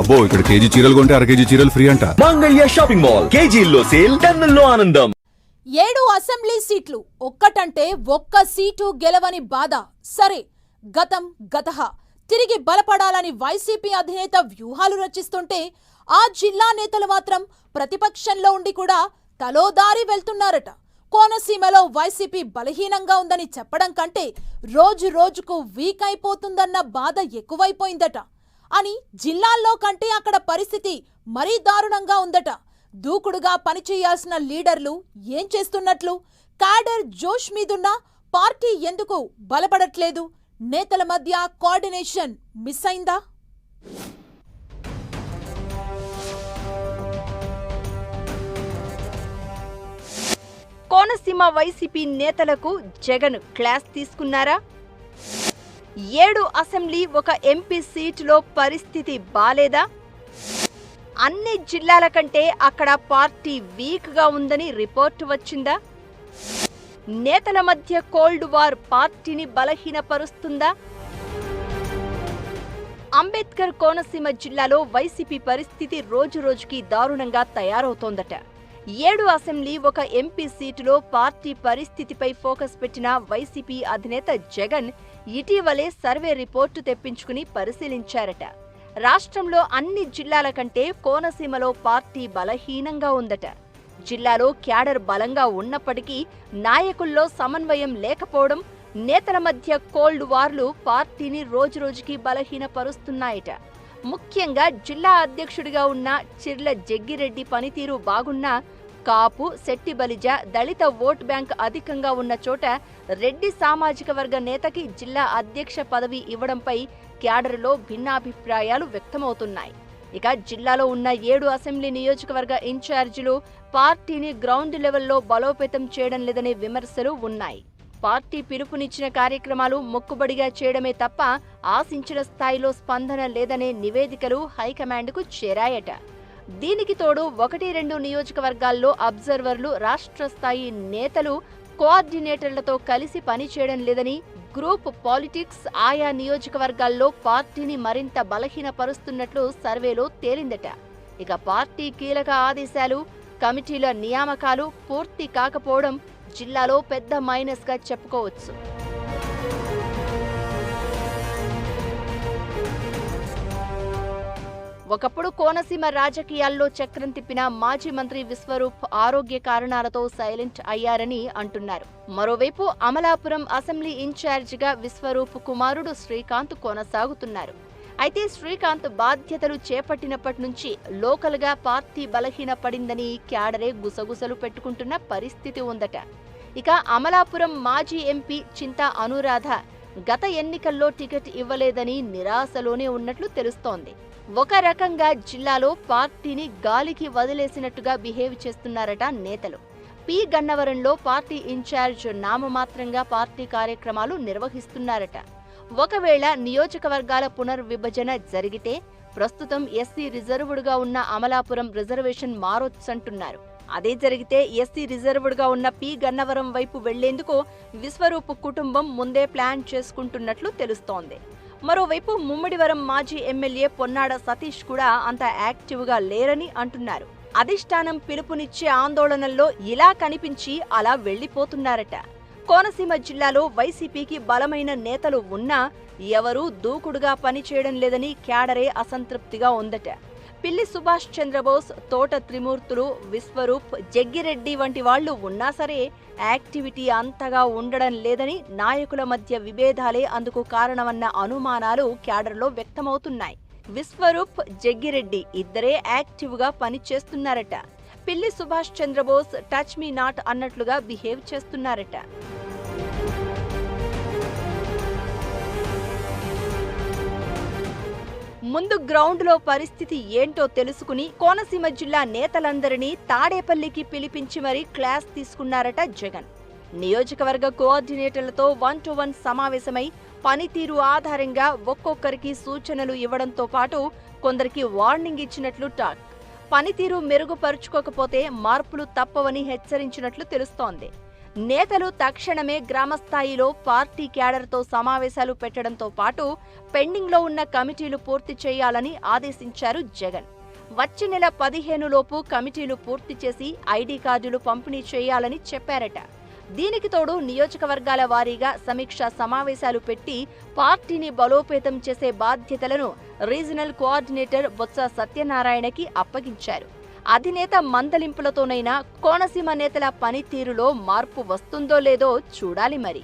అబ్బో ఇక్కడ కేజీ చీరలు కొంటే అర కేజీ చీరలు ఫ్రీ అంట. మంగళ్య షాపింగ్ మాల్, కేజీల్లో సేల్, టన్నుల్లో ఆనందం. 7 అసెంబ్లీ సీట్లు ఒక్కటంటే ఒక్క సీటు గెలవని బాధ. సరే, గతం గతహ. తిరిగి బలపడాలని వైసీపీ అధినేత వ్యూహాలు రచిస్తుంటే ఆ జిల్లా నేతలు మాత్రం ప్రతిపక్షంలో ఉండి కూడా తలోదారి వెళ్తున్నారట. కోనసీమలో వైసీపీ బలహీనంగా ఉందని చెప్పడం కంటే రోజు రోజుకు వీక్ అయిపోతుందన్న బాధ ఎక్కువైపోయిందట. అని జిల్లాల్లో కంటే అక్కడ పరిస్థితి మరీ దారుణంగా ఉందట. దూకుడుగా పనిచేయాల్సిన లీడర్లు ఏం చేస్తున్నట్లు? క్యాడర్ జోష్ మీదున్నా పార్టీ ఎందుకు బలపడట్లేదు? నేతల మధ్య కోఆర్డినేషన్ మిస్ అయిందా? కోనసీమ వైసీపీ నేతలకు జగన్ క్లాస్ తీసుకున్నారా? 7 అసెంబ్లీ, 1 ఎంపీ సీటులో పరిస్థితి బాలేదా? అన్ని జిల్లాల కంటే అక్కడ పార్టీ వీక్ గా ఉందని రిపోర్టు వచ్చిందా? నేతల మధ్య కోల్డ్ వార్ పార్టీని బలహీనపరుస్తుందా? అంబేద్కర్ కోనసీమ జిల్లాలో వైసీపీ పరిస్థితి రోజురోజుకి దారుణంగా తయారవుతోందట. 7 అసెంబ్లీ, 1 ఎంపీ సీటులో పార్టీ పరిస్థితిపై ఫోకస్ పెట్టిన వైసీపీ అధినేత జగన్ ఇటీవలే సర్వే రిపోర్టు తెప్పించుకుని పరిశీలించారట. రాష్ట్రంలో అన్ని జిల్లాల కంటే కోనసీమలో పార్టీ బలహీనంగా ఉందట. జిల్లాలో క్యాడర్ బలంగా ఉన్నప్పటికీ నాయకుల్లో సమన్వయం లేకపోవడం, నేతల మధ్య కోల్డ్ వార్లు పార్టీని రోజురోజుకి బలహీనపరుస్తున్నాయట. ముఖ్యంగా జిల్లా అధ్యక్షుడిగా ఉన్న చిర్ల జగ్గిరెడ్డి పనితీరు బాగున్నా కాపు, శెట్టి బలిజ, దళిత ఓట్ బ్యాంక్ అధికంగా ఉన్న చోట రెడ్డి సామాజిక వర్గ నేతకి జిల్లా అధ్యక్ష పదవి ఇవ్వడంపై క్యాడర్లో భిన్నాభిప్రాయాలు వ్యక్తమవుతున్నాయి. ఇక జిల్లాలో ఉన్న 7 అసెంబ్లీ నియోజకవర్గ ఇన్ఛార్జీలు పార్టీని గ్రౌండ్ లెవెల్లో బలోపేతం చేయడం లేదనే విమర్శలు ఉన్నాయి. పార్టీ పిలుపునిచ్చిన కార్యక్రమాలు మొక్కుబడిగా చేయడమే తప్ప ఆశించిన స్థాయిలో స్పందన లేదనే నివేదికలు హైకమాండ్కు చేరాయట. దీనికి తోడు 1-2 నియోజకవర్గాల్లో అబ్జర్వర్లు, రాష్ట్ర స్థాయి నేతలు కోఆర్డినేటర్లతో కలిసి పనిచేయడం లేదని, గ్రూప్ పాలిటిక్స్ ఆయా నియోజకవర్గాల్లో పార్టీని మరింత బలహీనపరుస్తున్నట్లు సర్వేలో తేలిందట. ఇక పార్టీ కీలక ఆదేశాలు, కమిటీల నియామకాలు పూర్తి కాకపోవడం జిల్లాలో పెద్ద మైనస్గా చెప్పుకోవచ్చు. ఒకప్పుడు కోనసీమ రాజకీయాల్లో చక్రం తిప్పిన మాజీ మంత్రి విశ్వరూప్ ఆరోగ్య కారణాలతో సైలెంట్ అయ్యారని అంటున్నారు. మరోవైపు అమలాపురం అసెంబ్లీ ఇన్ఛార్జిగా విశ్వరూప్ కుమారుడు శ్రీకాంత్ కొనసాగుతున్నారు. అయితే శ్రీకాంత్ బాధ్యతలు చేపట్టినప్పటి నుంచి లోకల్గా పార్టీ బలహీనపడిందని క్యాడరే గుసగుసలు పెట్టుకుంటున్న పరిస్థితి ఉందట. ఇక అమలాపురం మాజీ ఎంపీ చింతా అనురాధ గత ఎన్నికల్లో టికెట్ ఇవ్వలేదని నిరాశలోనే ఉన్నట్లు తెలుస్తోంది. ఒక రకంగా జిల్లాలో పార్టీని గాలికి వదిలేసినట్టుగా బిహేవ్ చేస్తున్నారట నేతలు. పి గన్నవరంలో పార్టీ ఇన్ఛార్జ్ నామమాత్రంగా పార్టీ కార్యక్రమాలు నిర్వహిస్తున్నారట. ఒకవేళ నియోజకవర్గాల పునర్విభజన జరిగితే ప్రస్తుతం ఎస్సీ రిజర్వ్డ్గా ఉన్న అమలాపురం రిజర్వేషన్ మారొచ్చంటున్నారు. అదే జరిగితే ఎస్సీ రిజర్వ్డ్గా ఉన్న పి గన్నవరం వైపు వెళ్లేందుకు విశ్వరూప్ కుటుంబం ముందే ప్లాన్ చేసుకుంటున్నట్లు తెలుస్తోంది. మరోవైపు ముమ్మిడివరం మాజీ ఎమ్మెల్యే పొన్నాడ సతీష్ కూడా అంత యాక్టివ్గా లేరని అంటున్నారు. అధిష్టానం పిలుపునిచ్చే ఆందోళనల్లో ఇలా కనిపించి అలా వెళ్లిపోతున్నారట. కోనసీమ జిల్లాలో వైసీపీకి బలమైన నేతలు ఉన్నా ఎవరూ దూకుడుగా పనిచేయడం లేదని క్యాడరే అసంతృప్తిగా ఉందట. పిల్లి సుభాష్ చంద్రబోస్, తోట త్రిమూర్తులు, విశ్వరూప్, జగ్గిరెడ్డి వంటి వాళ్లు ఉన్నా సరే యాక్టివిటీ అంతగా ఉండడం లేదని, నాయకుల మధ్య విభేదాలే అందుకు కారణమన్న అనుమానాలు క్యాడర్లో వ్యక్తమవుతున్నాయి. విశ్వరూప్, జగ్గిరెడ్డి ఇద్దరే యాక్టివ్గా పనిచేస్తున్నారట. పిల్లి Subhash Chandrabose touch me not అన్నట్లుగా బిహేవ్ చేస్తున్నారట. ముందు గ్రౌండ్లో పరిస్థితి ఏంటో తెలుసుకుని కోనసీమ జిల్లా నేతలందరినీ తాడేపల్లికి పిలిపించి మరీ క్లాస్ తీసుకున్నారట జగన్. నియోజకవర్గ కోఆర్డినేటర్లతో 1-to-1 సమావేశమై పనితీరు ఆధారంగా ఒక్కొక్కరికి సూచనలు ఇవ్వడంతో పాటు కొందరికి వార్నింగ్ ఇచ్చినట్లు టాక్. పనితీరు మెరుగుపరుచుకోకపోతే మార్పులు తప్పవని హెచ్చరించినట్లు తెలుస్తోంది. నేతలు తక్షణమే గ్రామస్థాయిలో పార్టీ క్యాడర్తో సమావేశాలు పెట్టడంతో పాటు పెండింగ్లో ఉన్న కమిటీలు పూర్తి చేయాలని ఆదేశించారు జగన్. వచ్చే నెల 15 లోపు కమిటీలు పూర్తి చేసి ఐడి కార్డులు పంపిణీ చేయాలని చెప్పారట. దీనికి తోడు నియోజకవర్గాల వారీగా సమీక్షా సమావేశాలు పెట్టి పార్టీని బలోపేతం చేసే బాధ్యతలను రీజనల్ కోఆర్డినేటర్ బొత్స సత్యనారాయణకి అప్పగించారు. అధినేత మందలింపులతోనైనా కోనసీమ నేతల పనితీరులో మార్పు వస్తుందో లేదో చూడాలి మరి.